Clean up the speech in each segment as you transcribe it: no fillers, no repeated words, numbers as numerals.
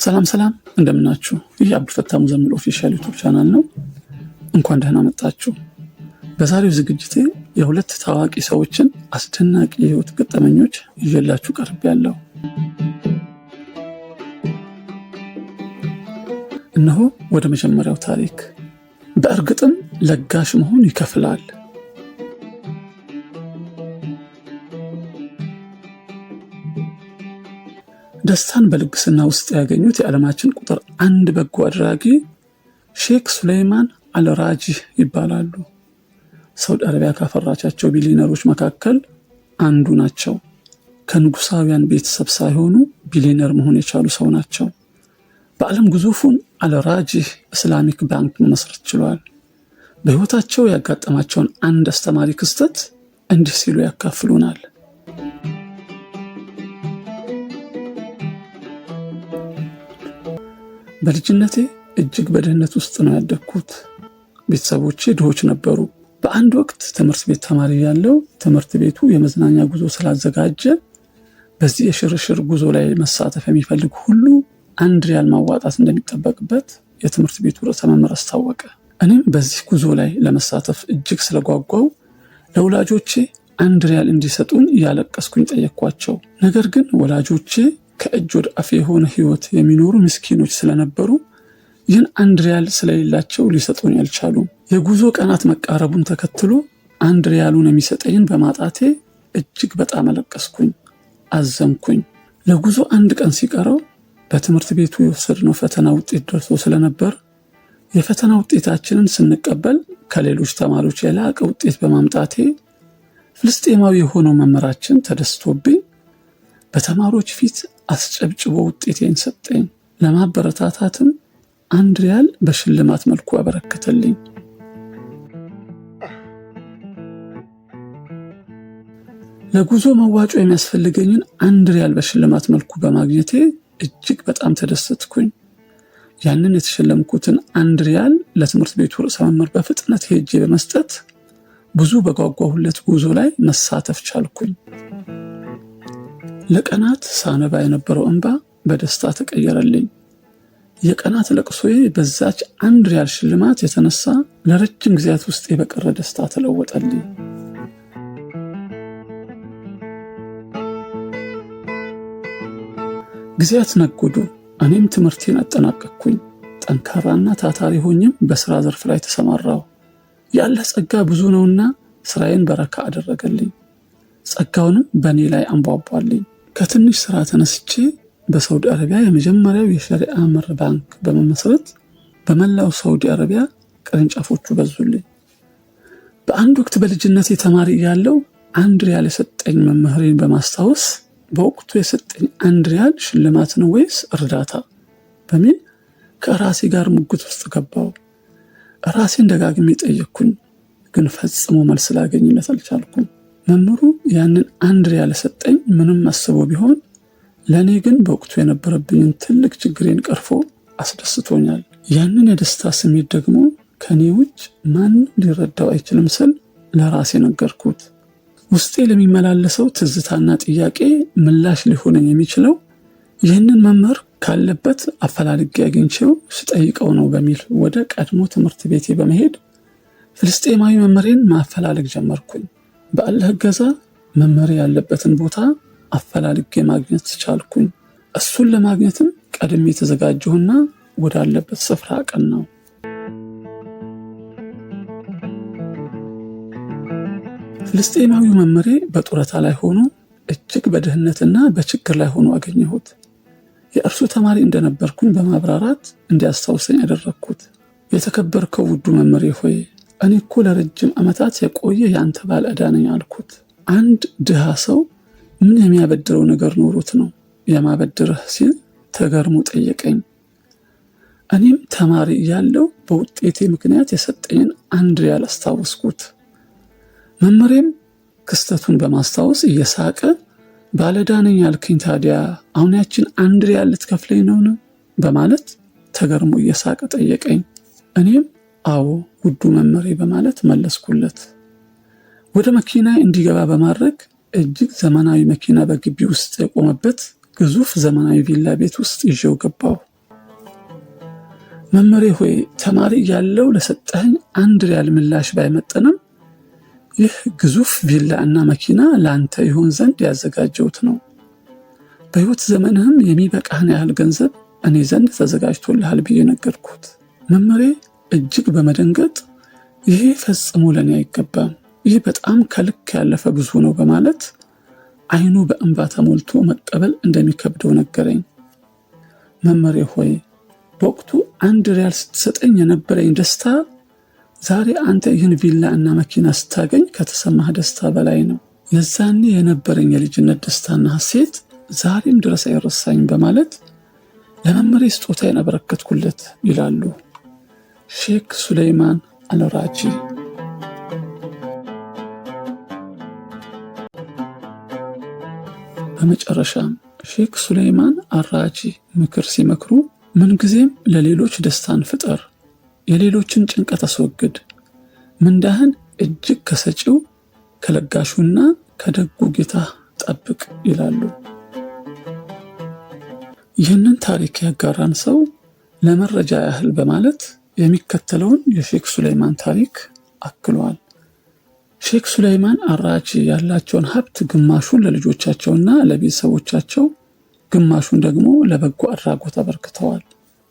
ሰላም እንደምናችሁ። ይህ አብዱልፈታህ ሙዘሚል ኦፊሻል ዩቲዩብ ቻናል ነው። እንኳን ደህና መጣችሁ። በዛሬው ዝግጅቴ የሁለት ታዋቂ ሰዎችን አስደናቂ የህይወት ገጠመኞች ይዤላችሁ ቀርቤያለሁ። እነሆ ወደ መጀመሪያው ታሪክ። በእርግጥም ለጋሽ መሆን ይከፍላል። ደስታን በልግስና ውስጥ ያገኙት የዓለማችን ቁጥር 1 በጎ አድራጊ ሼክ ሱሌይማን አልራጂህ ይባላሉ። ሳውዲ አረቢያ ካፈራቻቸው ቢሊነሮች መካከል አንዱ ናቸው። ከንጉሳውያን ቤተሰብ ሳይሆኑ ቢሊነር መሆን የቻሉ ሰው ናቸው። በዓለም ግዙፉን አልራጂህ ኢስላሚክ ባንክ መመስረት ችሏል። በህይወታቸው ያጋጠማቸውን አንድ አስተማሪ ክስተት እንዲህ ሲሉ ያካፍሉናል። በልጅነቴ እጅግ በድህነት ውስጥ ነው ያደግኩት። ቤተሰቦቼ ድሆች ነበሩ። በአንድ ወቅት ትምህርት ቤት ተማሪ ያለው ትምህርት ቤቱ የመዝናኛ ጉዞ ስላዘጋጀ በዚህ የሽርሽር ጉዞ ላይ መሳተፍ የሚፈልግ ሁሉ 1 ሪያል ማዋጣት እንደሚጠበቅበት የትምህርት ቤቱ ርዕሰ መምህር አስታወቀ። እኔም በዚህ ጉዞ ላይ ለመሳተፍ እጅግ ስለጓጓው ለወላጆቼ 1 ሪያል እንዲሰጡኝ እያለቀስኩኝ ጠየቅኳቸው። ነገር ግን ወላጆቼ ከእጅ ወደ አፍ የሆነ ህይወት የሚኖሩ ምስኪኖች ስለነበሩ ይህን 1 ሪያል ስለሌላቸው ሊሰጡኝ አልቻሉም። የጉዞ ቀናት መቃረቡን ተከትሎ 1 ሪያሉን የሚሰጠኝን በማጣቴ እጅግ በጣም አለቀስኩኝ፣ አዘንኩኝ። ለጉዞ 1 ቀን ሲቀረው በትምህርት ቤቱ የወሰድነው ፈተና ውጤት ደርሶ ስለነበር የፈተና ውጤታችንን ስንቀበል ከሌሎች ተማሪዎች የላቀ ውጤት በማምጣቴ ፍልስጤማዊ የሆነው መምህራችን ተደስቶብኝ በተማሪዎች ፊት አስጨብጭቦ ውጤቴን ሰጠኝ። ለማበረታታትም 1 ሪያል በሽልማት መልኩ አበረከተልኝ። ለጉዞ መዋጮ የሚያስፈልገኝን 1 ሪያል በሽልማት መልኩ በማግኘቴ እጅግ በጣም ተደሰትኩኝ። ያንን የተሸለምኩትን 1 ሪያል ለትምህርት ቤቱ ርዕሰ መምህር በፍጥነት ሄጄ በመስጠት ብዙ በጓጓሁለት ጉዞ ላይ መሳተፍ ቻልኩኝ። ለቀናት ሳነባ የነበረው እንባ በደስታ ተቀየረልኝ። የቀናት ለቅሶዬ በዛች 1 ሪያል ሽልማት የተነሳ ለረጅም ጊዜያት ውስጥ በቀረ ደስታ ተለወጠልኝ። ጊዜያት ነጎዱ። እኔም ትምህርቴን አጠናቀቅኩኝ። ጠንካራና ታታሪ ሆኜም በስራ ዘርፍ ላይ ተሰማራሁ። ያለ ጸጋ ብዙ ነውና ስራዬን በረካ አደረገልኝ። ጸጋውንም በእኔ ላይ አንቧቧልኝ። ከትንሽ ስራ ተነስቼ በሳውዲ አረቢያ የመጀመሪያው የሸሪዓ መር ባንክ በመመስረት በመላው ሳውዲ አረቢያ ቅርንጫፎቹ በዙልኝ። በአንድ ወቅት በልጅነቴ ተማሪ ያለው 1 ሪያል የሰጠኝ መምህሬን በማስታወስ በወቅቱ የሰጠኝ 1 ሪያል ሽልማት ነው ወይስ እርዳታ በሚል ከራሴ ጋር ሙግት ውስጥ ገባው። ራሴን ደጋግሜ ጠየቅኩኝ፣ ግን ፈጽሞ መልስ ላገኝለት አልቻልኩም። መምህሩ ያንን 1 ሪያል ሰጠኝ ምንም አስቦ ቢሆን ለእኔ ግን በወቅቱ የነበረብኝን ትልቅ ችግሬን ቀርፎ አስደስቶኛል። ያንን የደስታ ስሜት ደግሞ ከኔ ውጭ ማንም ሊረዳው አይችልም ስል ለራሴ ነገርኩት። ውስጤ ለሚመላለሰው ትዝታና ጥያቄ ምላሽ ሊሆነኝ የሚችለው ይህንን መምህር ካለበት አፈላልጌ አግኝቼው ስጠይቀው ነው በሚል ወደ ቀድሞ ትምህርት ቤቴ በመሄድ ፍልስጤማዊ መምህሬን ማፈላለግ ጀመርኩኝ። በአላህ እገዛ መምህሬ ያለበትን ቦታ አፈላልጌ ማግኘት ቻልኩኝ። እሱን ለማግኘትም ቀድሜ የተዘጋጀሁና ወዳለበት ስፍራ አቀናሁ። ፍልስጤማዊ መምህሬ በጡረታ ላይ ሆኖ እጅግ በድህነትና በችግር ላይ ሆኖ አገኘሁት። የእርሱ ተማሪ እንደነበርኩኝ በማብራራት እንዲያስታውሰኝ ያደረግኩት። የተከበርከው ውዱ መምህሬ ሆይ፣ እኔ እኮ ለረጅም ዓመታት የቆየ ያንተ ባለ ዕዳ ነኝ አልኩት። አንድ ድሃ ሰው ምን የሚያበድረው ነገር ኖሮት ነው የማበድርህ ሲል ተገርሞ ጠየቀኝ። እኔም ተማሪ ያለው በውጤቴ ምክንያት የሰጠኝን 1 ሪያል አስታወስኩት። መምህሬም ክስተቱን በማስታወስ እየሳቀ ባለዕዳ ነኝ ያልከኝ ታዲያ አሁን ያችን 1 ሪያል ልትከፍለኝ ነው በማለት ተገርሞ እየሳቀ ጠየቀኝ። እኔም አዎ ውዱ መምህሬ በማለት መለስኩለት። ወደ መኪና እንዲገባ በማድረግ እጅግ ዘመናዊ መኪና በግቢ ውስጥ የቆመበት ግዙፍ ዘመናዊ ቪላ ቤት ውስጥ ይዤው ገባሁ። መምህሬ ሆይ ተማሪ ያለው ለሰጠኝ 1 ሪያል ምላሽ ባይመጠንም ይህ ግዙፍ ቪላ እና መኪና ለአንተ ይሆን ዘንድ ያዘጋጀሁት ነው። በሕይወት ዘመንህም የሚበቃህን ያህል ገንዘብ እኔ ዘንድ ተዘጋጅቶልሃል ብዬ ነገርኩት። መምህሬ እጅግ በመደንገጥ ይሄ ፈጽሞ ለኔ አይገባም፣ ይህ በጣም ከልክ ያለፈ ብዙ ነው በማለት አይኑ በእንባ ተሞልቶ መቀበል እንደሚከብደው ነገረኝ። መምህሬ ሆይ በወቅቱ 1 ሪያል ስትሰጠኝ የነበረኝ ደስታ ዛሬ አንተ ይህን ቪላ እና መኪና ስታገኝ ከተሰማህ ደስታ በላይ ነው። የዛኔ የነበረኝ የልጅነት ደስታና ሐሴት ዛሬም ድረስ አይረሳኝ በማለት ለመምህሬ ስጦታዬን አበረከትኩለት ይላሉ ሼክ ሱሌይማን አልራጂ። በመጨረሻም ሼክ ሱሌይማን አልራጂ ምክር ሲመክሩ ምንጊዜም ለሌሎች ደስታን ፍጠር፣ የሌሎችን ጭንቀት አስወግድ፣ ምንዳህን እጅግ ከሰጪው ከለጋሹና ከደጉ ጌታ ጠብቅ ይላሉ። ይህንን ታሪክ ያጋራን ሰው ለመረጃ ያህል በማለት የሚከተለውን የሼክ ሱሌይማን ታሪክ አክሏል። ሼክ ሱሌይማን አልራጂ ያላቸውን ሀብት ግማሹን ለልጆቻቸውና ለቤተሰቦቻቸው፣ ግማሹን ደግሞ ለበጎ አድራጎት አበርክተዋል።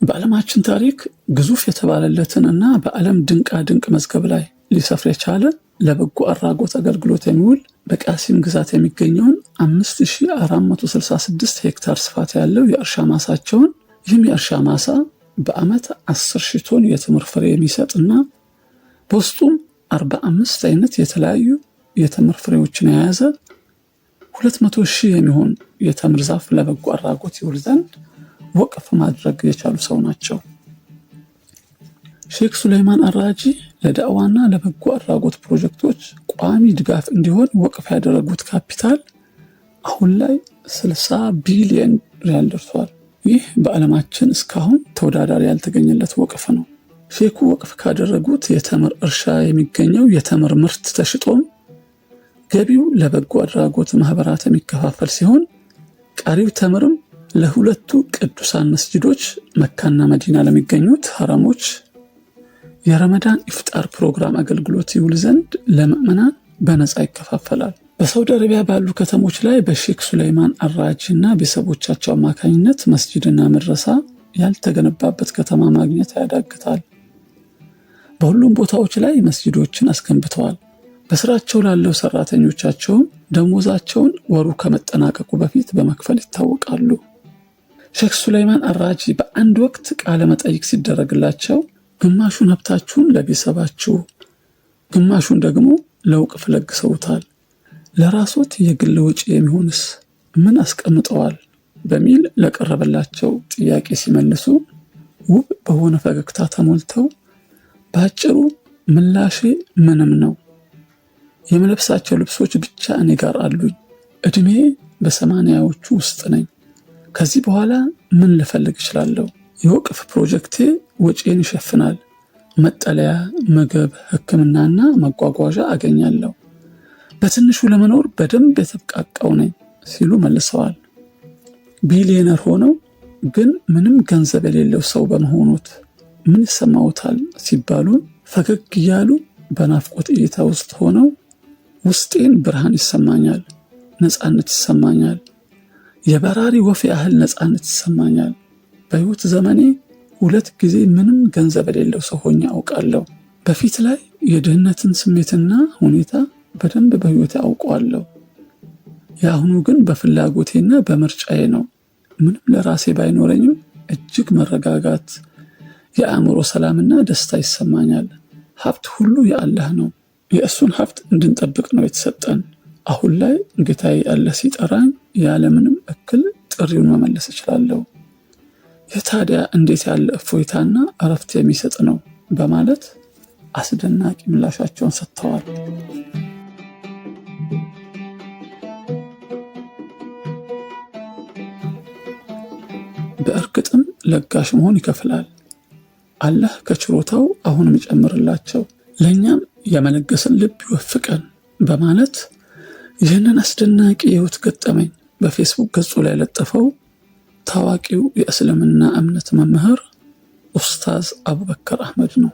በዓለማችን ታሪክ ግዙፍ የተባለለትን እና በዓለም ድንቃ ድንቅ መዝገብ ላይ ሊሰፍር የቻለ ለበጎ አድራጎት አገልግሎት የሚውል በቃሲም ግዛት የሚገኘውን 5466 ሄክታር ስፋት ያለው የእርሻ ማሳቸውን፣ ይህም የእርሻ ማሳ በዓመት 10,000 ቶን የተምር ፍሬ የሚሰጥና በውስጡም 45 አይነት የተለያዩ የተምር ፍሬዎችን የያዘ 200,000 የሚሆን የተምር ዛፍ ለበጎ አድራጎት ይውል ዘንድ ወቅፍ ማድረግ የቻሉ ሰው ናቸው። ሼክ ሱሌይማን አልራጂ ለዳዕዋና ለበጎ አድራጎት ፕሮጀክቶች ቋሚ ድጋፍ እንዲሆን ወቅፍ ያደረጉት ካፒታል አሁን ላይ 60 ቢሊዮን ሪያል ደርሷል። ይህ በዓለማችን እስካሁን ተወዳዳሪ ያልተገኘለት ወቅፍ ነው። ሼኩ ወቅፍ ካደረጉት የተምር እርሻ የሚገኘው የተምር ምርት ተሽጦም ገቢው ለበጎ አድራጎት ማህበራት የሚከፋፈል ሲሆን ቀሪው ተምርም ለሁለቱ ቅዱሳን መስጂዶች መካና መዲና ለሚገኙት ሐረሞች የረመዳን ኢፍጣር ፕሮግራም አገልግሎት ይውል ዘንድ ለምዕመናን በነፃ ይከፋፈላል። በሳውዲ አረቢያ ባሉ ከተሞች ላይ በሼክ ሱሌይማን አልራጂ እና ቤተሰቦቻቸው አማካኝነት መስጂድና መድረሳ ያልተገነባበት ከተማ ማግኘት ያዳግታል። በሁሉም ቦታዎች ላይ መስጂዶችን አስገንብተዋል። በስራቸው ላለው ሰራተኞቻቸውም ደሞዛቸውን ወሩ ከመጠናቀቁ በፊት በመክፈል ይታወቃሉ። ሼክ ሱሌይማን አልራጂ በአንድ ወቅት ቃለ መጠይቅ ሲደረግላቸው ግማሹን ሀብታችሁን ለቤተሰባችሁ፣ ግማሹን ደግሞ ለውቅፍ ለግሰውታል፣ ለራሶት የግል ወጪ የሚሆንስ ምን አስቀምጠዋል በሚል ለቀረበላቸው ጥያቄ ሲመልሱ ውብ በሆነ ፈገግታ ተሞልተው በአጭሩ ምላሼ ምንም ነው፣ የምለብሳቸው ልብሶች ብቻ እኔ ጋር አሉኝ፣ እድሜ በ80ዎቹ ውስጥ ነኝ፣ ከዚህ በኋላ ምን ልፈልግ እችላለሁ? የወቅፍ ፕሮጀክቴ ወጪን ይሸፍናል፣ መጠለያ፣ ምግብ፣ ሕክምናና መጓጓዣ አገኛለሁ፣ በትንሹ ለመኖር በደንብ የተብቃቃው ነኝ ሲሉ መልሰዋል። ቢሊዮነር ሆነው ግን ምንም ገንዘብ የሌለው ሰው በመሆኑት ምን ይሰማውታል ሲባሉ ፈገግ እያሉ በናፍቆት እይታ ውስጥ ሆነው ውስጤን ብርሃን ይሰማኛል፣ ነፃነት ይሰማኛል፣ የበራሪ ወፍ ያህል ነፃነት ይሰማኛል። በሕይወት ዘመኔ 2 ጊዜ ምንም ገንዘብ የሌለው ሰው ሆኜ አውቃለሁ። በፊት ላይ የድህነትን ስሜትና ሁኔታ በደንብ በሕይወቴ አውቀዋለሁ። የአሁኑ ግን በፍላጎቴና በምርጫዬ ነው። ምንም ለራሴ ባይኖረኝም እጅግ መረጋጋት፣ የአእምሮ ሰላምና ደስታ ይሰማኛል። ሀብት ሁሉ የአላህ ነው። የእሱን ሀብት እንድንጠብቅ ነው የተሰጠን። አሁን ላይ ጌታዬ አላህ ሲጠራኝ ያለምንም እክል ጥሪውን መመለስ እችላለሁ። የታዲያ እንዴት ያለ እፎይታና እረፍት የሚሰጥ ነው በማለት አስደናቂ ምላሻቸውን ሰጥተዋል። በእርግጥም ለጋሽ መሆን ይከፍላል። አላህ ከችሮታው አሁንም ይጨምርላቸው፣ ለእኛም የመለገስን ልብ ይወፍቀን በማለት ይህንን አስደናቂ የህይወት ገጠመኝ በፌስቡክ ገጹ ላይ ለጠፈው ታዋቂው የእስልምና እምነት መምህር ኡስታዝ አቡበከር አህመድ ነው።